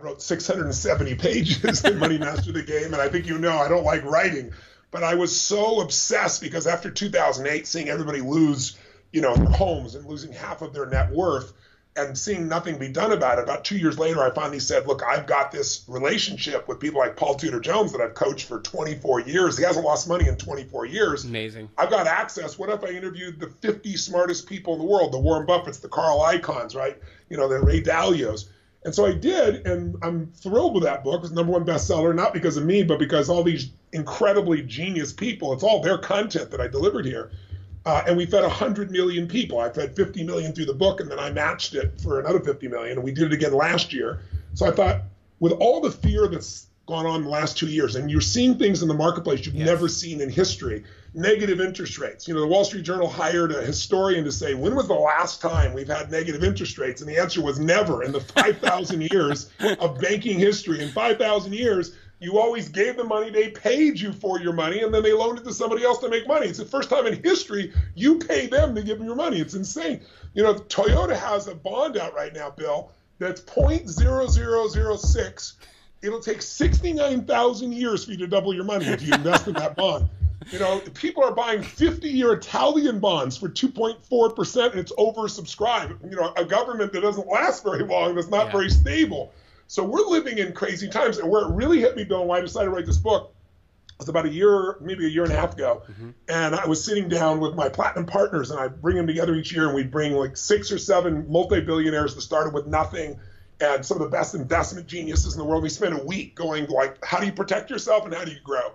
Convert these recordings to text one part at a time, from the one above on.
wrote 670 pages in Money Master the Game. And I think I don't like writing. But I was so obsessed because after 2008, seeing everybody lose, their homes and losing half of their net worth and seeing nothing be done about it, about 2 years later, I finally said, look, I've got this relationship with people like Paul Tudor Jones that I've coached for 24 years. He hasn't lost money in 24 years. Amazing. I've got access. What if I interviewed the 50 smartest people in the world, the Warren Buffetts, the Carl Icahns, right? The Ray Dalios. And so I did, and I'm thrilled with that book. It was the #1 bestseller, not because of me, but because all these incredibly genius people, it's all their content that I delivered here. And we fed 100 million people. I fed 50 million through the book, and then I matched it for another 50 million, and we did it again last year. So I thought, with all the fear that's gone on in the last 2 years, and you're seeing things in the marketplace you've never seen in history, negative interest rates. The Wall Street Journal hired a historian to say, when was the last time we've had negative interest rates? And the answer was never in the 5,000 years of banking history. In 5,000 years, you always gave them money, they paid you for your money, and then they loaned it to somebody else to make money. It's the first time in history you pay them to give them your money. It's insane. Toyota has a bond out right now, Bill, that's 0.0006. It'll take 69,000 years for you to double your money if you invest in that bond. People are buying 50-year Italian bonds for 2.4%, and it's oversubscribed. A government that doesn't last very long, that's not very stable. So we're living in crazy times. And where it really hit me, Bill, and why I decided to write this book was about maybe a year and a half ago. And I was sitting down with my platinum partners, and I bring them together each year, and we bring like 6 or 7 multi-billionaires that started with nothing and some of the best investment geniuses in the world. We spent a week going like, how do you protect yourself and how do you grow?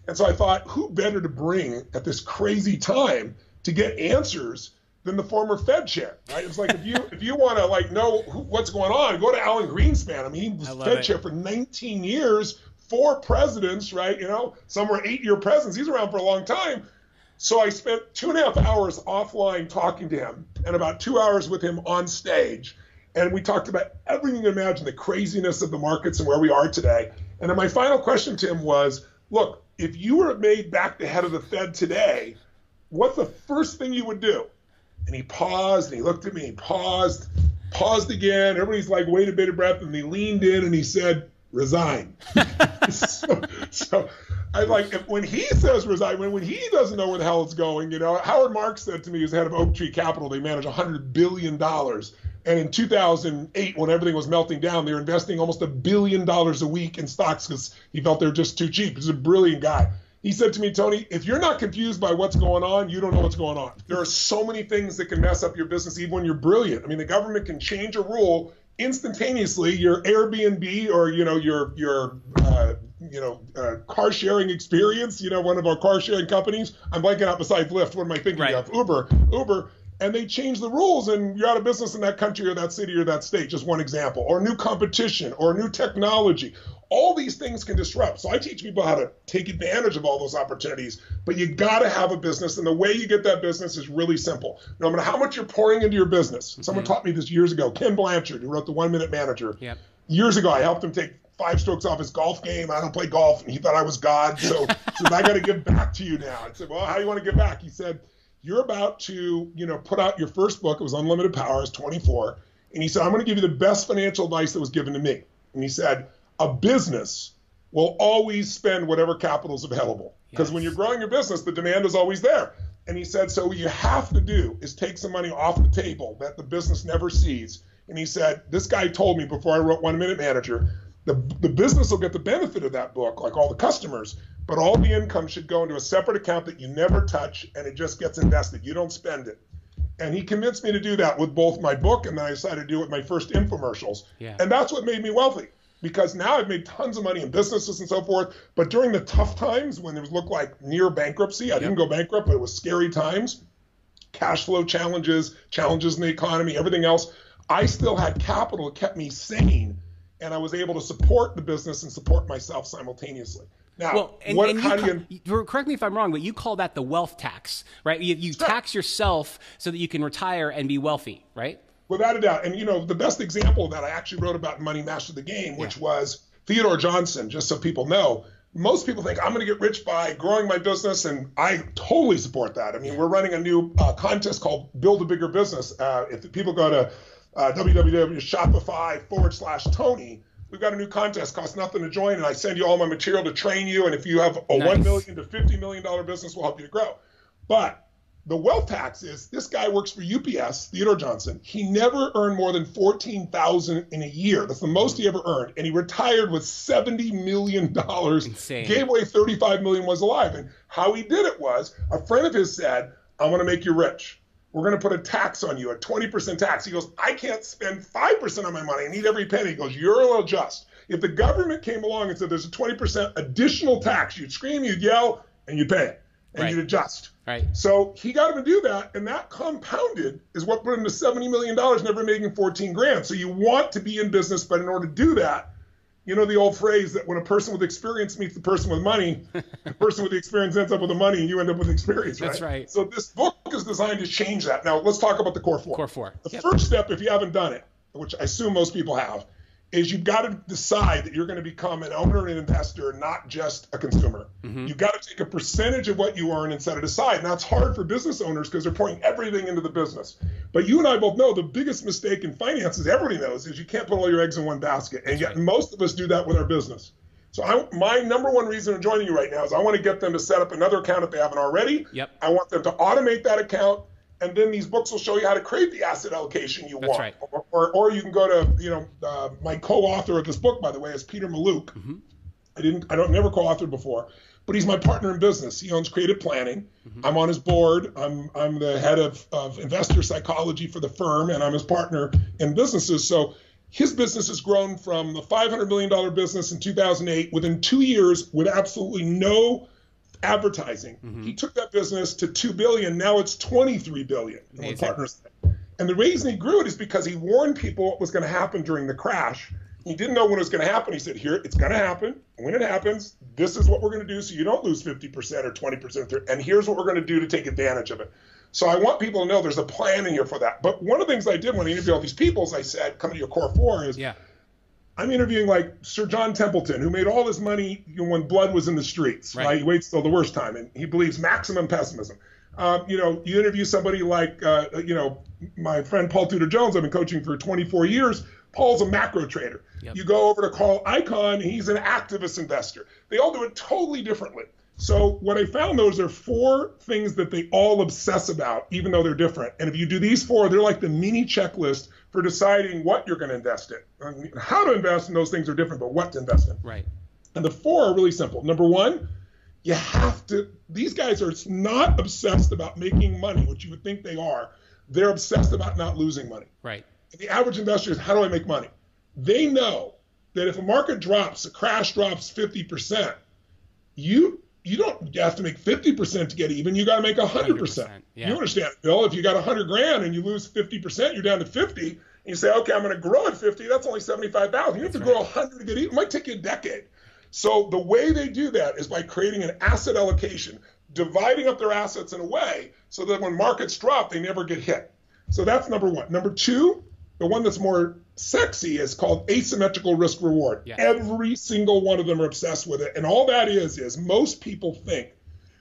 And so I thought, who better to bring at this crazy time to get answers than the former Fed chair, right? It's like, if you want to know what's going on, go to Alan Greenspan. I mean, he was Fed chair for 19 years, 4 presidents, right? Some were 8-year presidents. He's around for a long time. So I spent 2.5 hours offline talking to him and about 2 hours with him on stage. And we talked about everything you can imagine, the craziness of the markets and where we are today. And then my final question to him was, look, if you were made back the head of the Fed today, what's the first thing you would do? And he paused, and he looked at me, he paused again. Everybody's like, wait a bated breath, and he leaned in and he said, resign. so I like, when he says resign, when he doesn't know where the hell it's going, Howard Marks said to me, he's head of Oak Tree Capital, they manage $100 billion. And in 2008, when everything was melting down, they were investing almost $1 billion a week in stocks because he felt they were just too cheap. He's a brilliant guy. He said to me, Tony, if you're not confused by what's going on, you don't know what's going on. There are so many things that can mess up your business, even when you're brilliant. I mean, the government can change a rule instantaneously. Your Airbnb or your car sharing experience. One of our car sharing companies. I'm blanking out besides Lyft. What am I thinking of? Uber. And they change the rules, and you're out of business in that country or that city or that state. Just one example. Or new competition or new technology. All these things can disrupt. So I teach people how to take advantage of all those opportunities. But you got to have a business, and the way you get that business is really simple. No matter how much you're pouring into your business. Someone taught me this years ago. Ken Blanchard, who wrote The 1 Minute Manager. Yep. Years ago, I helped him take 5 strokes off his golf game. I don't play golf, and he thought I was God. So he said, I got to give back to you now. I said, well, how do you want to give back? He said, you're about to, put out your first book. It was Unlimited Power. I was 24. And he said, I'm going to give you the best financial advice that was given to me. And he said, a business will always spend whatever capital is available. Because when you're growing your business, the demand is always there. And he said, so what you have to do is take some money off the table that the business never sees. And he said, this guy told me before I wrote 1 Minute Manager, the business will get the benefit of that book, like all the customers, but all the income should go into a separate account that you never touch, and it just gets invested. You don't spend it. And he convinced me to do that with both my book, and then I decided to do it with my first infomercials. Yeah. And that's what made me wealthy, because now I've made tons of money in businesses and so forth. But during the tough times when it looked like near bankruptcy, I didn't go bankrupt, but it was scary times, cash flow challenges in the economy, everything else, I still had capital that kept me sane. And I was able to support the business and support myself simultaneously. Now, correct me if I'm wrong, but you call that the wealth tax, right? You tax yourself so that you can retire and be wealthy, right? Without a doubt. And, the best example that I actually wrote about in Money Master the Game, which was Theodore Johnson, just so people know. Most people think I'm going to get rich by growing my business, and I totally support that. I mean, we're running a new contest called Build a Bigger Business. If people go to www.shopify.com/Tony, we've got a new contest, costs nothing to join, and I send you all my material to train you, and if you have a Nice. $1 million to $50 million business, we'll help you to grow. But the wealth tax is, this guy works for UPS, Theodore Johnson. He never earned more than $14,000 in a year. That's the most he ever earned. And he retired with $70 million. Insane. Gave away $35 million, was alive. And how he did it was, a friend of his said, I want to make you rich. We're going to put a tax on you, a 20% tax. He goes, I can't spend 5% of my money. I need every penny. He goes, you'll adjust. If the government came along and said there's a 20% additional tax, you'd scream, you'd yell, and you'd pay it. And you'd adjust. Right. So he got him to do that, and that compounded is what put him to $70 million, never making 14 grand. So you want to be in business, but in order to do that, you know the old phrase that when a person with experience meets the person with money, the person with the experience ends up with the money, and you end up with experience, right? That's right. So this book is designed to change that. Now let's talk about the core four. Core four. The first step, if you haven't done it, which I assume most people have, is you've got to decide that you're going to become an owner and an investor, not just a consumer. You've got to take a percentage of what you earn and set it aside. Now, it's hard for business owners because they're pouring everything into the business. But you and I both know the biggest mistake in finances, everybody knows, is you can't put all your eggs in one basket. And yet most of us do that with our business. So my number one reason I'm joining you right now is I want to get them to set up another account if they haven't already. Yep. I want them to automate that account. And then these books will show you how to create the asset allocation you want. Right. Or you can go to, my co-author of this book, by the way, is Peter Maluk. I don't never co-authored before, but he's my partner in business. He owns Creative Planning. I'm on his board. I'm the head of investor psychology for the firm, and I'm his partner in businesses. So his business has grown from the $500 million business in 2008 within 2 years with absolutely no advertising. He took that business to $2 billion. Now it's $23 billion. And we're partners. And the reason he grew it is because he warned people what was going to happen during the crash. He didn't know when it was going to happen. He said, here, it's going to happen. When it happens, this is what we're going to do so you don't lose 50% or 20%. And here's what we're going to do to take advantage of it. So I want people to know there's a plan in here for that. But one of the things I did when I interviewed all these people, as I said, coming to your core four, is I'm interviewing like Sir John Templeton, who made all his money when blood was in the streets. Right? He waits till the worst time, and he believes maximum pessimism. You interview somebody like, my friend Paul Tudor Jones. I've been coaching for 24 years. Paul's a macro trader. You go over to Carl Icahn, he's an activist investor. They all do it totally differently. So what I found, though, is there are 4 things that they all obsess about, even though they're different. And if you do these 4, they're like the mini checklist for deciding what you're going to invest in. I mean, how to invest in those things are different, but what to invest in. Right. And the 4 are really simple. Number 1, you have to, these guys are not obsessed about making money, which you would think they are. They're obsessed about not losing money. Right. The average investor is, how do I make money? They know that if a market drops, a crash drops 50%, you don't have to make 50% to get even. You got to make 100%. You understand, Bill? If you got 100 grand and you lose 50%, you're down to 50. And you say, okay, I'm going to grow at 50. That's only 75,000. You have to grow 100 to get even. It might take you a decade. So the way they do that is by creating an asset allocation, dividing up their assets in a way so that when markets drop, they never get hit. So that's number 1. Number 2, the one that's more sexy is called asymmetrical risk reward. Yes. Every single one of them are obsessed with it. And all that is most people think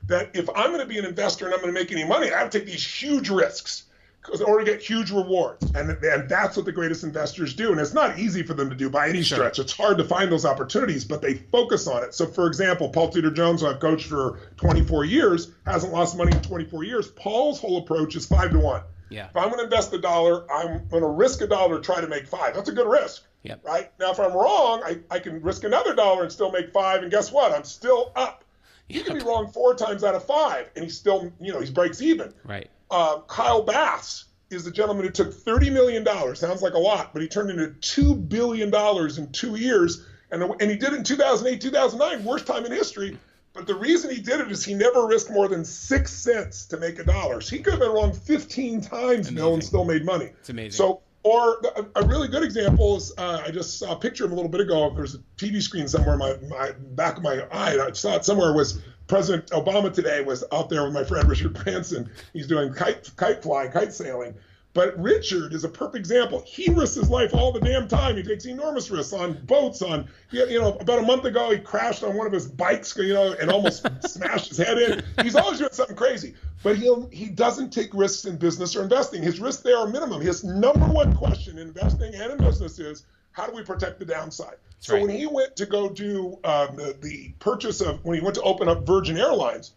that if I'm going to be an investor and I'm going to make any money, I have to take these huge risks in order to get huge rewards. And that's what the greatest investors do. And it's not easy for them to do by any stretch. It's hard to find those opportunities, but they focus on it. So for example, Paul Tudor Jones, who I've coached for 24 years, hasn't lost money in 24 years. Paul's whole approach is 5 to 1. Yeah. If I'm going to invest $1, I'm going to risk $1 to try to make 5. That's a good risk, right? Now, if I'm wrong, I can risk another $1 and still make 5. And guess what? I'm still up. He can be wrong 4 times out of 5, and he's still, he breaks even. Right. Kyle Bass is the gentleman who took $30 million. Sounds like a lot, but he turned into $2 billion in 2 years. And he did it in 2008, 2009, worst time in history. But the reason he did it is he never risked more than 6 cents to make $1. So he could have been wrong 15 times, Bill, and still made money. It's amazing. So, or a really good example is I just saw a picture of him a little bit ago. There's a TV screen somewhere in my back of my eye. I saw it somewhere. Was President Obama today was out there with my friend Richard Branson. He's doing kite flying, kite sailing. But Richard is a perfect example. He risks his life all the damn time. He takes enormous risks on boats. About a month ago, he crashed on one of his bikes, and almost smashed his head in. He's always doing something crazy. But he doesn't take risks in business or investing. His risks there are minimum. His number 1 question in investing and in business is, how do we protect the downside? That's so right. when he went to go do the purchase of, when he went to open up Virgin Airlines,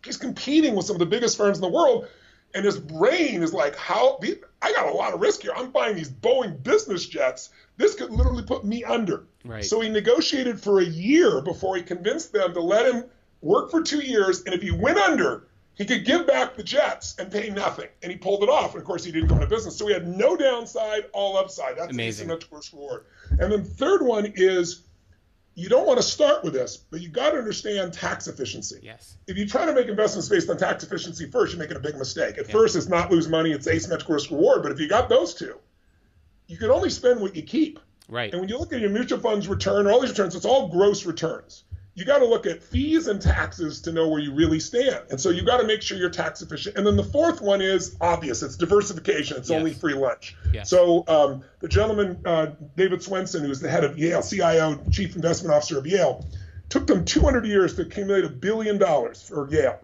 he's competing with some of the biggest firms in the world. And his brain is like, I got a lot of risk here. I'm buying these Boeing business jets. This could literally put me under. Right. So he negotiated for a year before he convinced them to let him work for 2 years. And if he went under, he could give back the jets and pay nothing. And he pulled it off. And of course, he didn't go into business. So he had no downside, all upside. That's amazing. The asymmetrical risk reward. And then the third one is, you don't want to start with this, but you got to understand tax efficiency. Yes. If you try to make investments based on tax efficiency first, you're making a big mistake. At first, it's not lose money, it's asymmetrical risk reward. But if you got those two, you can only spend what you keep. Right. And when you look at your mutual funds return, or all these returns, it's all gross returns. You got to look at fees and taxes to know where you really stand. And so you got to make sure you're tax efficient. And then the fourth one is obvious. It's diversification. It's only free lunch. Yes. So the gentleman, David Swenson, who's the head of Yale, CIO, Chief Investment Officer of Yale, took them 200 years to accumulate $1 billion for Yale.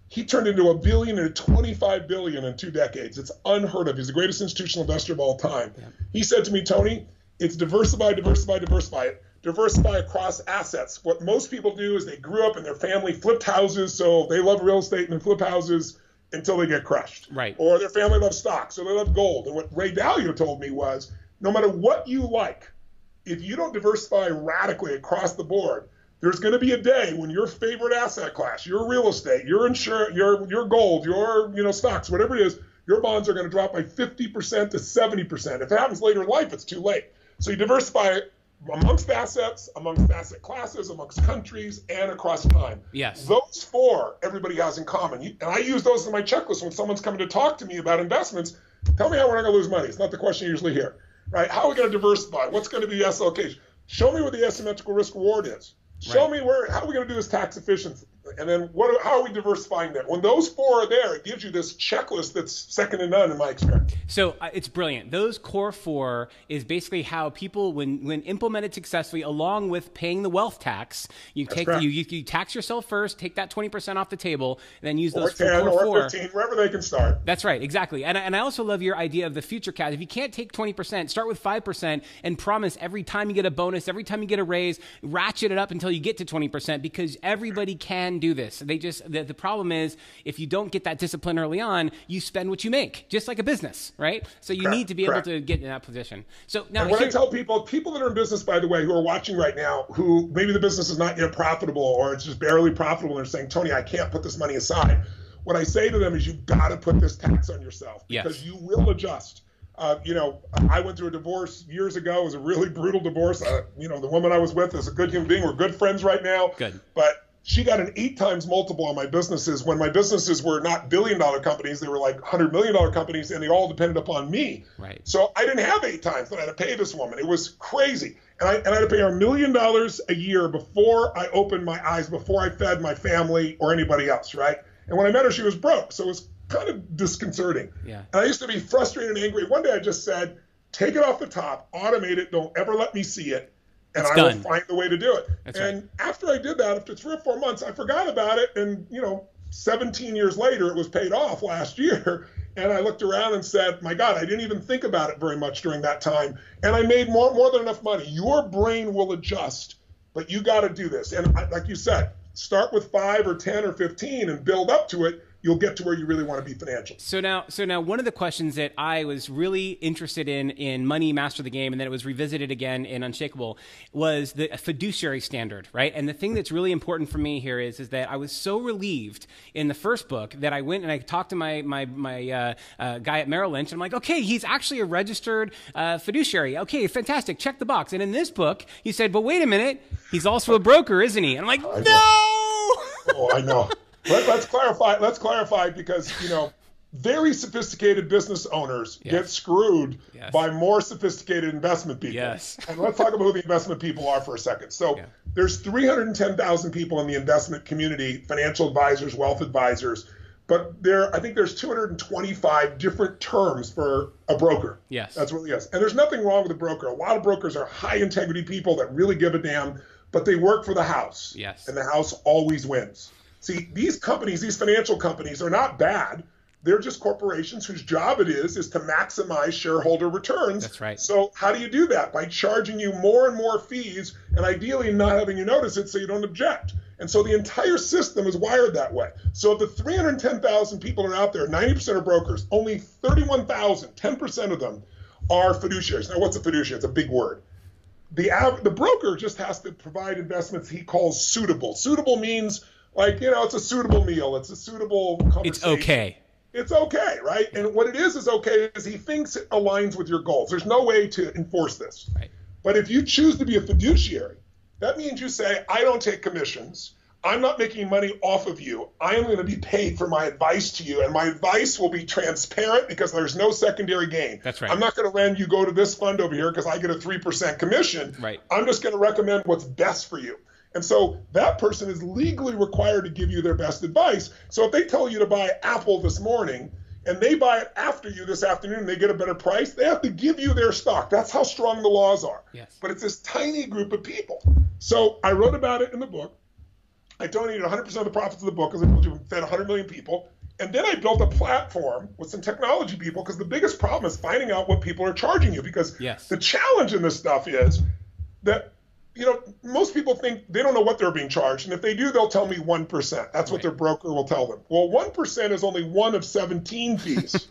He turned into $1 billion and $25 billion in 2 decades. It's unheard of. He's the greatest institutional investor of all time. Yeah. He said to me, Tony, it's diversify, diversify, diversify. Diversify across assets. What most people do is they grew up and their family flipped houses, so they love real estate and flip houses until they get crushed. Right. Or their family loves stocks, so they love gold. And what Ray Dalio told me was, no matter what you like, if you don't diversify radically across the board, there's going to be a day when your favorite asset class, your real estate, your insurance, your gold, your stocks, whatever it is, your bonds are going to drop by 50% to 70%. If it happens later in life, it's too late. So you diversify amongst assets, amongst asset classes, amongst countries, and across time. Yes. Those 4 everybody has in common. And I use those in my checklist when someone's coming to talk to me about investments. Tell me how we're not going to lose money. It's not the question you usually hear, right? How are we going to diversify? What's going to be the asset allocation? Show me what the asymmetrical risk reward is. Show me how are we going to do this tax efficiency? And then how are we diversifying that? When those 4 are there, it gives you this checklist that's second to none in my experience. So it's brilliant. Those core 4 is basically how people, when implemented successfully, along with paying the wealth tax, you tax yourself first, take that 20% off the table, and then use those 10 core or 15, wherever they can start. That's right, exactly. And I also love your idea of the future cash. If you can't take 20%, start with 5% and promise every time you get a bonus, every time you get a raise, ratchet it up until you get to 20%, because everybody can do this. The problem is, if you don't get that discipline early on, you spend what you make, just like a business, right? So you need to be able to get in that position. So now, and what I tell people that are in business, by the way, who are watching right now, who maybe the business is not yet profitable or it's just barely profitable, and they're saying, Tony, I can't put this money aside. What I say to them is, you've got to put this tax on yourself, because you will adjust. I went through a divorce years ago. It was a really brutal divorce. The woman I was with is a good human being. We're good friends right now. Good. But she got an 8 times multiple on my businesses when my businesses were not billion-dollar companies. They were like $100 million companies, and they all depended upon me. Right. So I didn't have 8 times that I had to pay this woman. It was crazy. And I had to pay her $1 million a year before I opened my eyes, before I fed my family or anybody else, right? And when I met her, she was broke. So it was kind of disconcerting. Yeah. And I used to be frustrated and angry. One day I just said, take it off the top, automate it, don't ever let me see it, and I will find the way to do it. That's and right. After I did that, after 3 or 4 months, I forgot about it. And, 17 years later, it was paid off last year. And I looked around and said, my God, I didn't even think about it very much during that time. And I made more than enough money. Your brain will adjust, but you got to do this. And like you said, start with 5 or 10 or 15 and build up to it. You'll get to where you really want to be financially. So now, one of the questions that I was really interested in Money Master the Game, and then it was revisited again in Unshakable, was the fiduciary standard, right? And the thing that's really important for me here is that I was so relieved in the first book that I went and I talked to my guy at Merrill Lynch, and I'm like, okay, he's actually a registered fiduciary. Okay, fantastic, check the box. And in this book, he said, but wait a minute, he's also a broker, isn't he? And I'm like, no! Oh, I know. Let's clarify because, very sophisticated business owners get screwed by more sophisticated investment people. Yes. And let's talk about who the investment people are for a second. So there's 310,000 people in the investment community, financial advisors, wealth advisors, but I think there's 225 different terms for a broker. Yes. That's what it is. And there's nothing wrong with a broker. A lot of brokers are high integrity people that really give a damn, but they work for the house. Yes. And the house always wins. See, these companies, these financial companies are not bad. They're just corporations whose job it is to maximize shareholder returns. That's right. So how do you do that? By charging you more and more fees, and ideally not having you notice it so you don't object. And so the entire system is wired that way. So of the 310,000 people that are out there, 90% are brokers. Only 31,000, 10% of them, are fiduciaries. Now, what's a fiduciary? It's a big word. The broker just has to provide investments he calls suitable. Suitable means like, it's a suitable meal. It's a suitable conversation. It's okay. It's okay, right? And what it is okay is he thinks it aligns with your goals. There's no way to enforce this. Right. But if you choose to be a fiduciary, that means you say, I don't take commissions. I'm not making money off of you. I am going to be paid for my advice to you, and my advice will be transparent because there's no secondary gain. That's right. I'm not going to lend you go to this fund over here because I get a 3% commission. Right. I'm just going to recommend what's best for you. And so that person is legally required to give you their best advice. So if they tell you to buy Apple this morning and they buy it after you this afternoon and they get a better price, they have to give you their stock. That's how strong the laws are. Yes. But it's this tiny group of people. So I wrote about it in the book. I donated 100% of the profits of the book, as I told you, fed 100 million people. And then I built a platform with some technology people, because the biggest problem is finding out what people are charging you. Because the challenge in this stuff is that, most people think they don't know what they're being charged. And if they do, they'll tell me 1%. That's what their broker will tell them. Well, 1% is only one of 17 fees.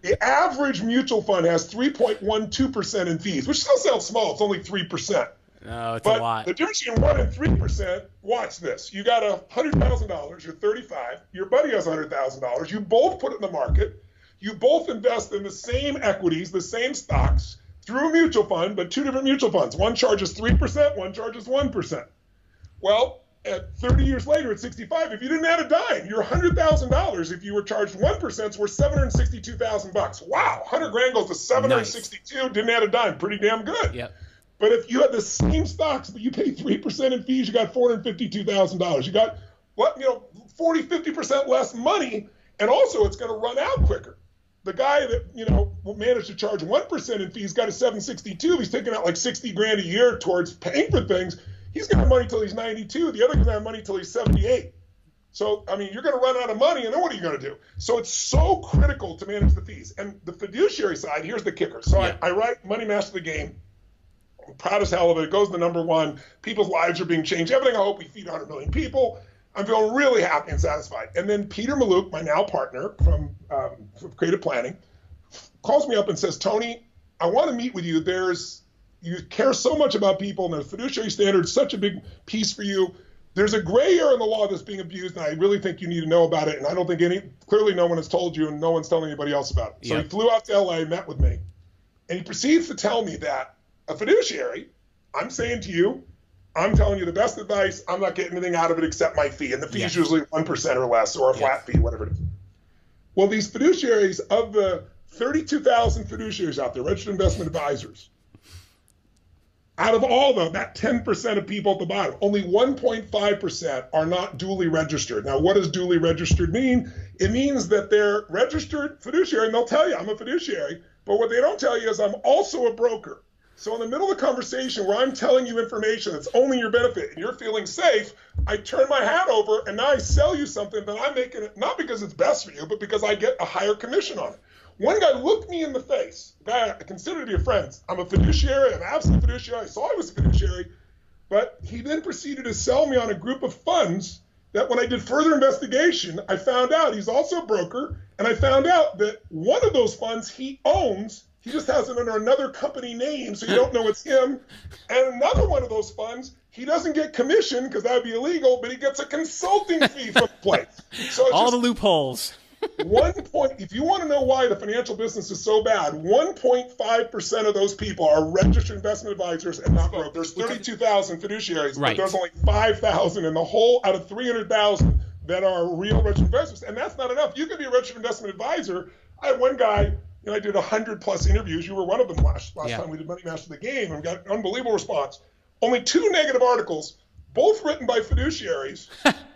The average mutual fund has 3.12% in fees, which still sounds small. It's only 3%. No, it's but a lot. The difference between 1% and 3%, watch this. You got $100,000, you're 35, your buddy has $100,000, you both put it in the market, you both invest in the same equities, the same stocks, through a mutual fund, but two different mutual funds. One charges 3%, one charges 1%. Well, at 30 years later, at 65, if you didn't add a dime, your $100,000, if you were charged 1%, is worth $762,000. Wow, 100 grand goes to 762, nice. Didn't add a dime, pretty damn good. Yep. But if you had the same stocks, but you pay 3% in fees, you got $452,000. You got 40, 50% less money, and also it's going to run out quicker. The guy that managed to charge 1% in fees got a 762. He's taking out like 60 grand a year towards paying for things. He's going to have money till he's 92. The other guy's going to have money till he's 78. So, you're going to run out of money, and then what are you going to do? So it's so critical to manage the fees. And the fiduciary side, here's the kicker. So I write Money Master the Game. I'm proud as hell of it. It goes to number one. People's lives are being changed. Everything I hope. We feed 100 million people. I'm feeling really happy and satisfied. And then Peter Maluk, my now partner from Creative Planning, calls me up and says, Tony, I want to meet with you. You care so much about people, and the fiduciary standard is such a big piece for you. There's a gray area in the law that's being abused, and I really think you need to know about it. And I don't think clearly no one has told you, and no one's telling anybody else about it. So he flew out to LA, met with me, and he proceeds to tell me that a fiduciary, I'm saying to you, I'm telling you the best advice. I'm not getting anything out of it except my fee. And the fee is usually 1% or less, or a flat fee, whatever it is. Well, these fiduciaries, of the 32,000 fiduciaries out there, registered investment advisors, out of all of them, that 10% of people at the bottom, only 1.5% are not duly registered. Now, what does duly registered mean? It means that they're registered fiduciary, and they'll tell you, I'm a fiduciary. But what they don't tell you is I'm also a broker. So in the middle of the conversation where I'm telling you information that's only your benefit and you're feeling safe, I turn my hat over and now I sell you something that I'm making it not because it's best for you, but because I get a higher commission on it. One guy looked me in the face, a guy I consider to be a friend. I'm a fiduciary, I'm absolutely fiduciary. I saw I was a fiduciary, but he then proceeded to sell me on a group of funds that when I did further investigation, I found out he's also a broker, and I found out that one of those funds he owns. He just has it under another company name, so you don't know it's him. And another one of those funds, he doesn't get commission because that would be illegal, but he gets a consulting fee from the place. So it's all the loopholes. if you want to know why the financial business is so bad, 1.5% of those people are registered investment advisors and not brokers. There's 32,000 fiduciaries, but there's only 5,000 in the whole out of 300,000 that are real registered investors. And that's not enough. You could be a registered investment advisor. I had one guy, I did 100+ interviews. You were one of them last time we did Money Master the Game, and got an unbelievable response. Only 2 negative articles, both written by fiduciaries,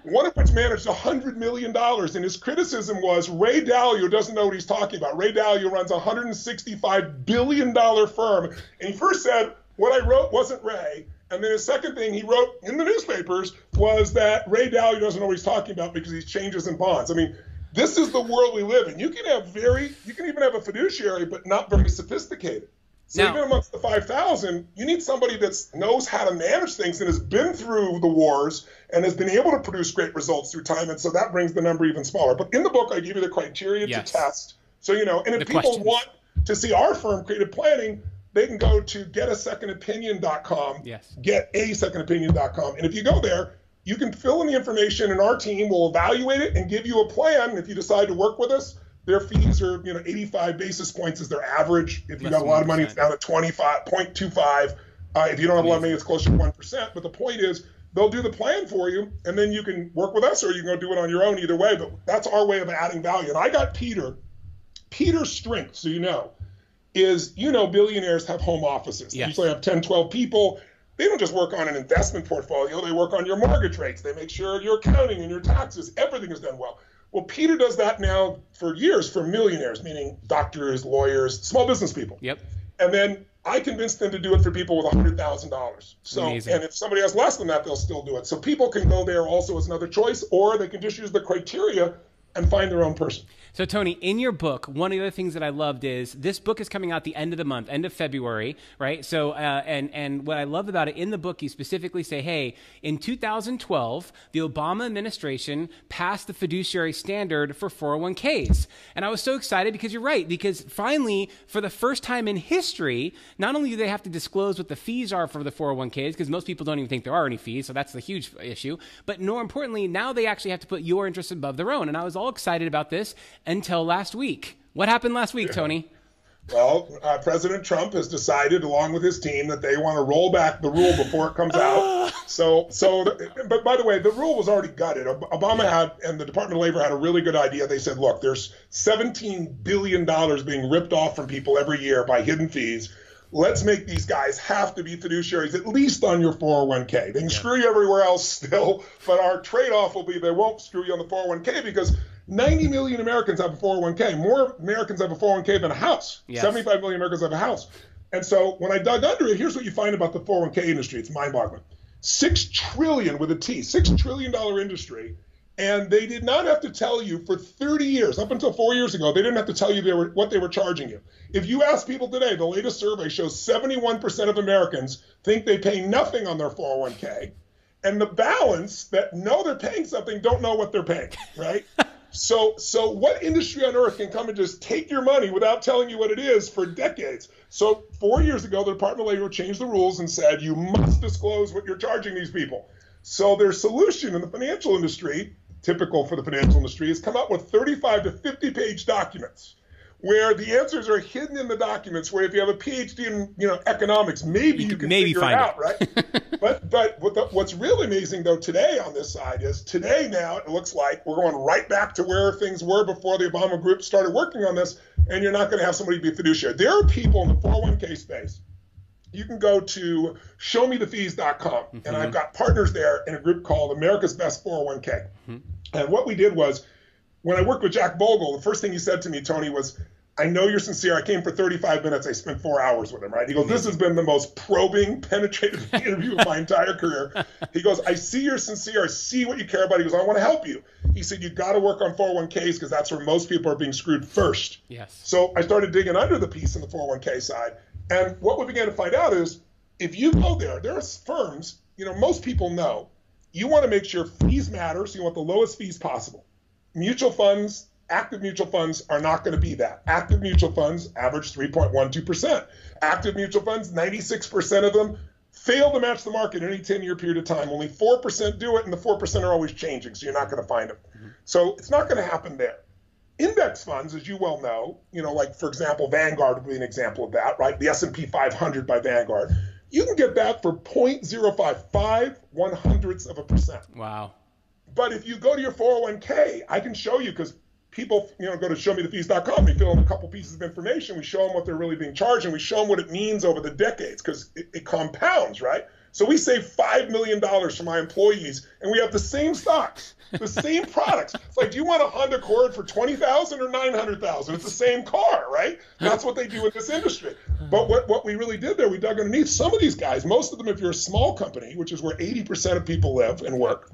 one of which managed $100 million. And his criticism was Ray Dalio doesn't know what he's talking about. Ray Dalio runs a $165 billion firm. And he first said, what I wrote wasn't Ray. And then his second thing he wrote in the newspapers was that Ray Dalio doesn't know what he's talking about because he changes in bonds. This is the world we live in. You can even have a fiduciary, but not very sophisticated. So even amongst the 5,000, you need somebody that knows how to manage things and has been through the wars and has been able to produce great results through time. And so that brings the number even smaller. But in the book, I give you the criteria to test. So, and if people want to see our firm, Creative Planning, they can go to getasecondopinion.com, getasecondopinion.com. And if you go there, you can fill in the information and our team will evaluate it and give you a plan. If you decide to work with us, their fees are, 85 basis points is their average. If you got a lot of money, it's down to 25.25. If you don't have a lot of money, it's closer to 1%. But the point is, they'll do the plan for you, and then you can work with us or you can go do it on your own either way. But that's our way of adding value. And I got Peter. Peter's strength, so is, billionaires have home offices. They usually have 10, 12 people. They don't just work on an investment portfolio. They work on your mortgage rates. They make sure your accounting and your taxes, everything is done well. Well, Peter does that now for years for millionaires, meaning doctors, lawyers, small business people. Yep. And then I convinced them to do it for people with $100,000. So, amazing. And if somebody has less than that, they'll still do it. So people can go there also as another choice, or they can just use the criteria and find their own person. So, Tony, in your book, one of the other things that I loved is this book is coming out the end of the month, end of February, right? So, and what I loved about it, in the book, you specifically say, hey, in 2012, the Obama administration passed the fiduciary standard for 401ks. And I was so excited because you're right, because finally, for the first time in history, not only do they have to disclose what the fees are for the 401ks, because most people don't even think there are any fees, so that's the huge issue, but more importantly, now they actually have to put your interests above their own. And I was all excited about this until last week. What happened last week, Tony? Well, President Trump has decided, along with his team, that they want to roll back the rule before it comes out. But by the way, the rule was already gutted. Obama had, and the Department of Labor had a really good idea. They said, look, there's $17 billion being ripped off from people every year by hidden fees. Let's make these guys have to be fiduciaries, at least on your 401k. They can screw you everywhere else still, but our trade-off will be they won't screw you on the 401k because 90 million Americans have a 401k. More Americans have a 401k than a house. 75 million Americans have a house. And so when I dug under it, here's what you find about the 401k industry. It's mind-boggling. $6 trillion with a T, $6 trillion industry. And they did not have to tell you for 30 years, up until 4 years ago, they didn't have to tell you what they were charging you. If you ask people today, the latest survey shows 71% of Americans think they pay nothing on their 401k. And the balance that know they're paying something don't know what they're paying, right? So what industry on earth can come and just take your money without telling you what it is for decades? So 4 years ago, the Department of Labor changed the rules and said, you must disclose what you're charging these people. So their solution in the financial industry, typical for the financial industry, has come up with 35 to 50-page documents where the answers are hidden in the documents, where if you have a PhD in economics, maybe you can figure it out, right? But what's really amazing, though, today on this side is today now it looks like we're going right back to where things were before the Obama group started working on this, and you're not going to have somebody be a fiduciary. There are people in the 401k space. You can go to showmethefees.com, and I've got partners there in a group called America's Best 401k. And what we did was, when I worked with Jack Bogle, the first thing he said to me, Tony, was, I know you're sincere. I came for 35 minutes. I spent 4 hours with him, right? He goes, this has been the most probing, penetrative interview of my entire career. He goes, I see you're sincere. I see what you care about. He goes, I want to help you. He said, you got to work on 401ks because that's where most people are being screwed first. Yes. So I started digging under the piece in the 401k side. And what we began to find out is if you go there are firms, most people know, you want to make sure fees matter, so you want the lowest fees possible. Mutual funds, active mutual funds are not going to be that. Active mutual funds average 3.12%. Active mutual funds, 96% of them fail to match the market in any 10-year period of time. Only 4% do it, and the 4% are always changing, so you're not going to find them. So it's not going to happen there. Index funds, as you well know, like, for example, Vanguard would be an example of that, right? The S&P 500 by Vanguard. You can get that for 0.055 1/100%. Wow. But if you go to your 401k, I can show you, because people, go to showmethefees.com, they fill in a couple pieces of information, we show them what they're really being charged, and we show them what it means over the decades, because it compounds, right? So we save $5 million for my employees, and we have the same stocks, the same products. It's like, do you want a Honda Accord for $20,000 or $900,000? It's the same car, right? That's what they do in this industry. But what we really did there, we dug underneath. Some of these guys, most of them, if you're a small company, which is where 80% of people live and work,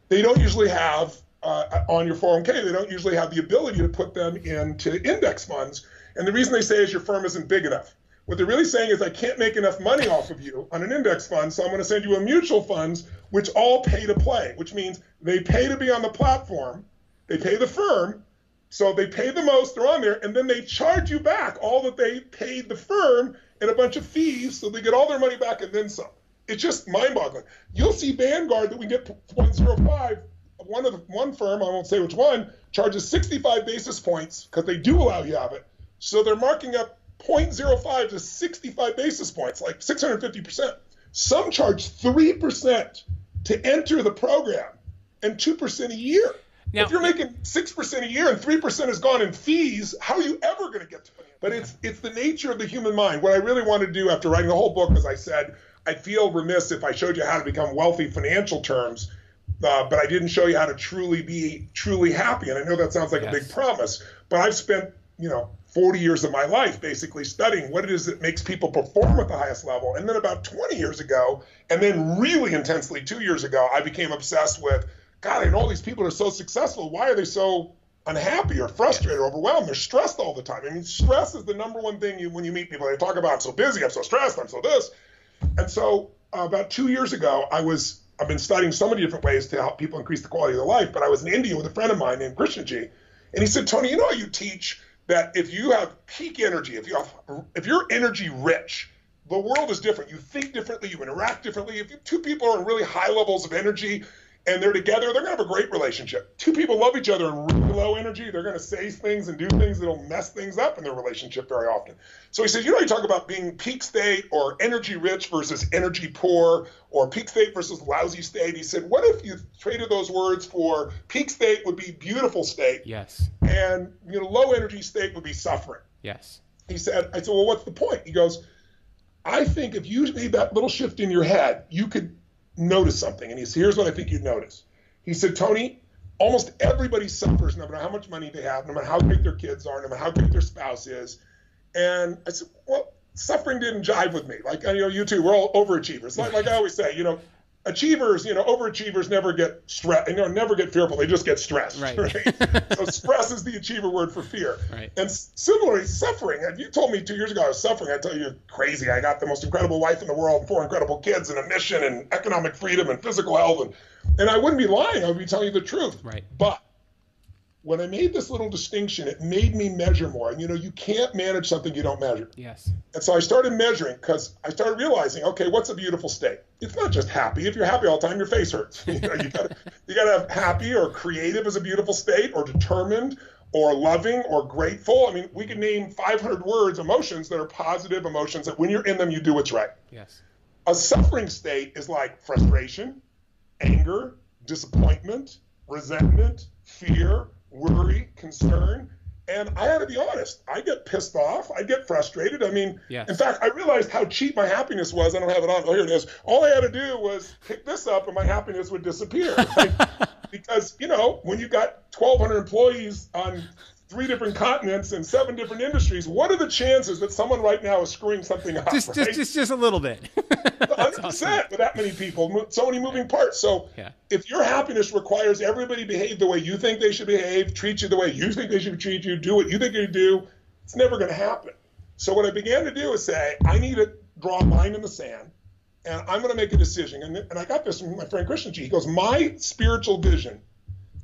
they don't usually have on your 401k. They don't usually have the ability to put them into index funds. And the reason they say is your firm isn't big enough. What they're really saying is I can't make enough money off of you on an index fund, so I'm going to send you a mutual funds, which all pay to play, which means they pay to be on the platform, they pay the firm, so they pay the most, they're on there, and then they charge you back all that they paid the firm and a bunch of fees, so they get all their money back and then some. It's just mind-boggling. You'll see Vanguard that we get 0.05. One firm, I won't say which one, charges 65 basis points because they do allow you to have it. So they're marking up 0.05 to 65 basis points, like 650%. Some charge 3% to enter the program and 2% a year. Now, if you're making 6% a year and 3% is gone in fees, how are you ever going to get to it? But it's the nature of the human mind. What I really want to do after writing the whole book, as I said, I'd feel remiss if I showed you how to become wealthy financial terms, but I didn't show you how to truly be truly happy. And I know that sounds like a big promise, but I've spent, 40 years of my life basically studying what it is that makes people perform at the highest level. And then about 20 years ago, and then really intensely 2 years ago, I became obsessed with, God, I know all these people are so successful. Why are they so unhappy or frustrated or overwhelmed? They're stressed all the time. I mean, stress is the number one thing when you meet people. They talk about, I'm so busy, I'm so stressed, I'm so this. And so about 2 years ago, I've been studying so many different ways to help people increase the quality of their life, but I was in India with a friend of mine named Krishnaji, and he said, Tony, you know how you teach that if you have peak energy, if you're energy rich, the world is different. You think differently, you interact differently. If two people are in really high levels of energy and they're together, they're going to have a great relationship. Two people love each other in really low energy, they're going to say things and do things that'll mess things up in their relationship very often. So he said, you talk about being peak state or energy rich versus energy poor, or peak state versus lousy state. He said, what if you traded those words for peak state would be beautiful state? Yes. And low energy state would be suffering. Yes. I said, well, what's the point? He goes, I think if you made that little shift in your head, you could notice something. And he said, here's what I think you'd notice. He said, Tony, almost everybody suffers no matter how much money they have, no matter how great their kids are, no matter how great their spouse is. And I said, well, suffering didn't jive with me. Like, you two, we're all overachievers. Like I always say, achievers, overachievers never get stressed, never get fearful. They just get stressed. Right. So stress is the achiever word for fear. Right. And similarly, suffering. If you told me 2 years ago I was suffering, I'd tell you you're crazy. I got the most incredible wife in the world, and 4 incredible kids, and a mission, and economic freedom, and physical health, and I wouldn't be lying. I would be telling you the truth. Right. But when I made this little distinction, it made me measure more. And you can't manage something you don't measure. Yes. And so I started measuring because I started realizing, okay, what's a beautiful state? It's not just happy. If you're happy all the time, your face hurts. You gotta have happy or creative as a beautiful state, or determined, or loving, or grateful. I mean, we could name 500 words, emotions that are positive emotions that when you're in them, you do what's right. Yes. A suffering state is like frustration, anger, disappointment, resentment, fear, worry, concern. And I had to be honest, I get pissed off, I get frustrated. I mean, yes. In fact, I realized how cheap my happiness was. I don't have it on. Oh, here it is. All I had to do was pick this up and my happiness would disappear. Because, when you got 1,200 employees on 3 different continents and 7 different industries, what are the chances that someone right now is screwing something up? Just a little bit. 100% awesome. With that many people, so many moving parts. So if your happiness requires everybody behave the way you think they should behave, treat you the way you think they should treat you, do what you think you do, it's never going to happen. So what I began to do is say, I need to draw a line in the sand, and I'm going to make a decision. And I got this from my friend Krishnaji. He goes, my spiritual vision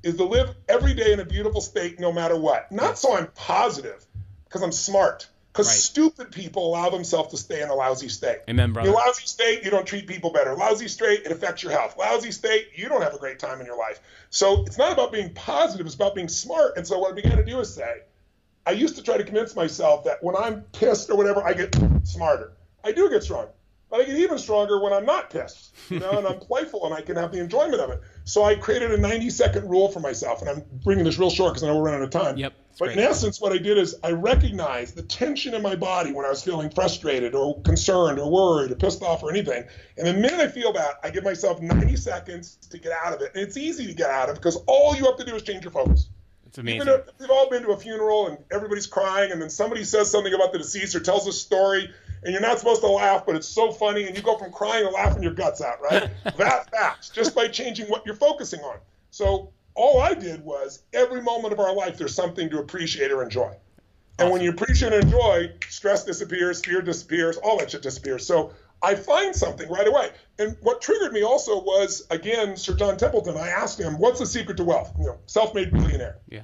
is to live every day in a beautiful state no matter what. Not so I'm positive, because I'm smart. Because stupid people allow themselves to stay in a lousy state. Amen, brother. In a lousy state, you don't treat people better. Lousy state, it affects your health. Lousy state, you don't have a great time in your life. So it's not about being positive, it's about being smart. And so what I began to do is say, I used to try to convince myself that when I'm pissed or whatever, I get smarter. I do get stronger. But I get even stronger when I'm not pissed, and I'm playful and I can have the enjoyment of it. So I created a 90-second rule for myself, and I'm bringing this real short because I know we're running out of time. Yep. But in essence, what I did is I recognized the tension in my body when I was feeling frustrated or concerned or worried or pissed off or anything. And the minute I feel that, I give myself 90 seconds to get out of it. And it's easy to get out of because all you have to do is change your focus. It's amazing. Even if we've all been to a funeral and everybody's crying, and then somebody says something about the deceased or tells a story, and you're not supposed to laugh, but it's so funny, and you go from crying to laughing your guts out, right? That's just by changing what you're focusing on. So all I did was every moment of our life, there's something to appreciate or enjoy. And Awesome. when you appreciate and enjoy, stress disappears, fear disappears, all that shit disappears. So I find something right away. And what triggered me also was, again, Sir John Templeton. I asked him, what's the secret to wealth? Self-made billionaire. Yeah.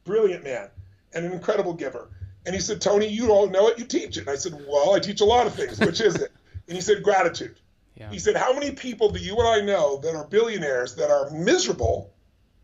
Brilliant man and an incredible giver. And he said, Tony, you don't know it, you teach it. And I said, well, I teach a lot of things. Which is it? And he said, gratitude. Yeah. He said, how many people do you and I know that are billionaires that are miserable?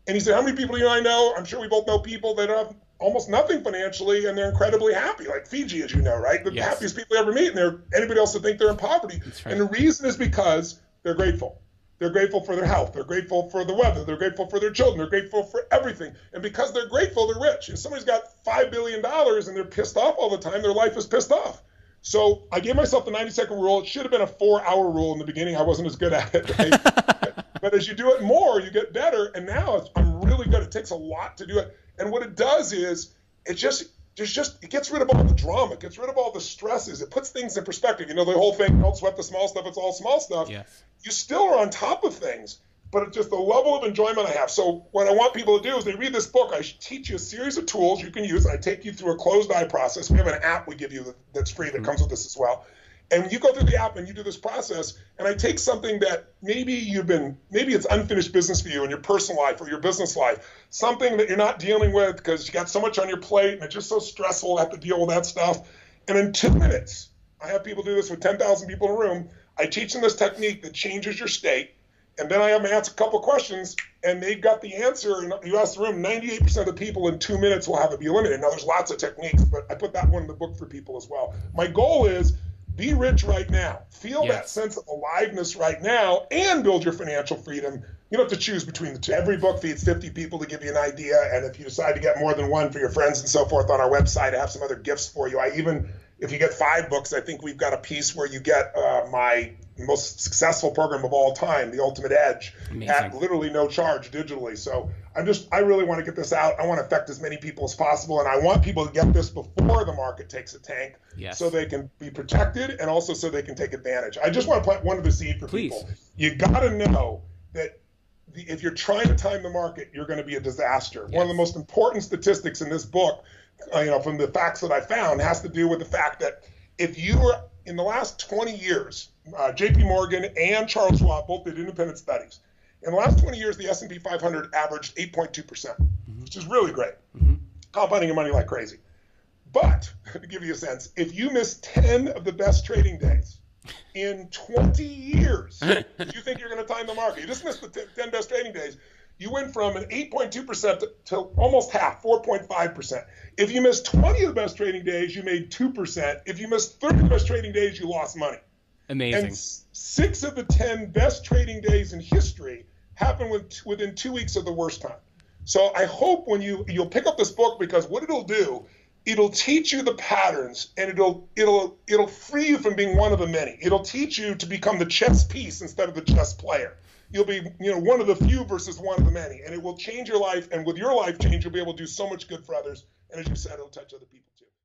And he said, how many people do you and I know? I'm sure we both know people that have almost nothing financially and they're incredibly happy, like Fiji, as you know, right? The happiest people you ever meet, and anybody else that think they're in poverty. Right. And the reason is because they're grateful. They're grateful for their health. They're grateful for the weather. They're grateful for their children. They're grateful for everything. And because they're grateful, they're rich. If somebody's got $5 billion and they're pissed off all the time, their life is pissed off. So I gave myself the 90-second rule. It should have been a 4-hour rule in the beginning. I wasn't as good at it, right? But as you do it more, you get better. And now I'm really good. It takes a lot to do it. And what it does is it gets rid of all the drama. It gets rid of all the stresses. It puts things in perspective. The whole thing, don't sweat the small stuff. It's all small stuff. Yes. You still are on top of things, but it's just the level of enjoyment I have. So what I want people to do is they read this book. I teach you a series of tools you can use. I take you through a closed eye process. We have an app we give you that's free that comes with this as well. And you go through the app and you do this process, and I take something that maybe it's unfinished business for you in your personal life or your business life, something that you're not dealing with because you got so much on your plate and it's just so stressful to have to deal with that stuff. And in 2 minutes, I have people do this with 10,000 people in a room. I teach them this technique that changes your state, and then I have them answer a couple questions, and they've got the answer. And you ask the room, 98% of the people in 2 minutes will have it be eliminated. Now, there's lots of techniques, but I put that one in the book for people as well. My goal is, be rich right now. Feel that sense of aliveness right now and build your financial freedom. You don't have to choose between the two. Every book feeds 50 people to give you an idea. And if you decide to get more than one for your friends and so forth on our website, I have some other gifts for you. If you get 5 books, I think we've got a piece where you get my most successful program of all time, The Ultimate Edge, at literally no charge digitally. So I really want to get this out. I want to affect as many people as possible. And I want people to get this before the market takes a tank so they can be protected and also so they can take advantage. I just want to plant one of the seed for people. You got to know that if you're trying to time the market, you're going to be a disaster. One of the most important statistics in this book, from the facts that I found, has to do with the fact that if you were in the last 20 years, JP Morgan and Charles Schwab both did independent studies. In the last 20 years, the S&P 500 averaged 8.2%, which is really great. Compounding your money like crazy. But to give you a sense, if you miss 10 of the best trading days in 20 years, if you think you're going to time the market, you just missed the 10 best trading days, you went from an 8.2% to almost half, 4.5%. If you missed 20 of the best trading days, you made 2%. If you missed 30 of the best trading days, you lost money. Amazing. And 6 of the 10 best trading days in history happened within 2 weeks of the worst time. So I hope when you'll pick up this book, because what it'll do, it'll teach you the patterns, and it'll free you from being one of the many. It'll teach you to become the chess piece instead of the chess player. You'll be, one of the few versus one of the many, and it will change your life. And with your life change, you'll be able to do so much good for others. And as you said, it'll touch other people.